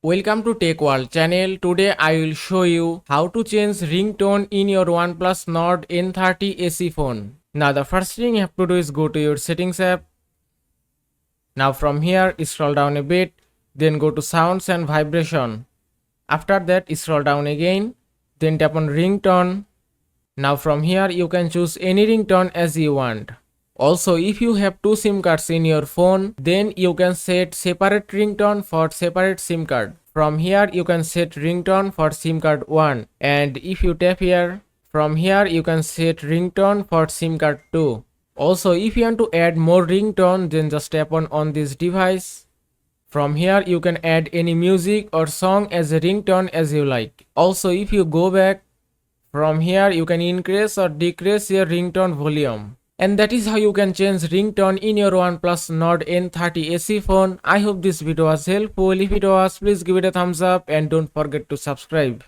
Welcome to Tech World channel. Today I will show you how to change ringtone in your OnePlus Nord N30 SE phone. Now the first thing you have to do is go to your settings app. Now from here scroll down a bit, then go to sounds and vibration. After that scroll down again, then tap on ringtone. Now from here you can choose any ringtone as you want. Also, if you have two SIM cards in your phone, then you can set separate ringtone for separate SIM card. From here you can set ringtone for SIM card 1, and if you tap here, from here you can set ringtone for SIM card 2. Also, if you want to add more ringtone, then just tap on this device. From here you can add any music or song as a ringtone as you like. Also, if you go back, from here you can increase or decrease your ringtone volume. And that is how you can change ringtone in your OnePlus Nord N30 SE phone. I hope this video was helpful. If it was, please give it a thumbs up and don't forget to subscribe.